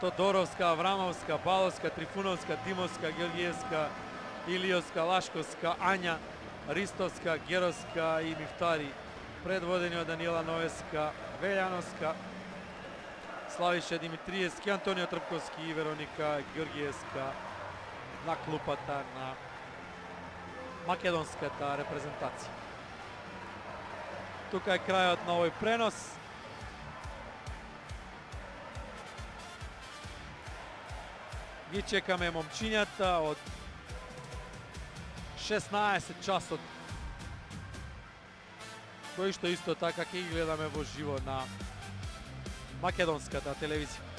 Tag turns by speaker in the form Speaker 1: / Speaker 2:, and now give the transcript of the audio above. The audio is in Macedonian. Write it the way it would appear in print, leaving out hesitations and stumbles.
Speaker 1: Тодоровска, Аврамовска, Баловска, Трифуновска, Димовска, Георгиевска, Илиовска, Лашковска, Ања, Ристовска, Геровска и Мифтари, предводени од Даниела Новеска, Велјановска, Славиша Димитриевски, Антонио Трпковски и Вероника Георгиевска на клупата на македонската репрезентација. Тука е крајот на овој пренос. Ги чекаме момчињата од 16 часот, кои што исто така ќе ги гледаме во живо на македонската телевизија.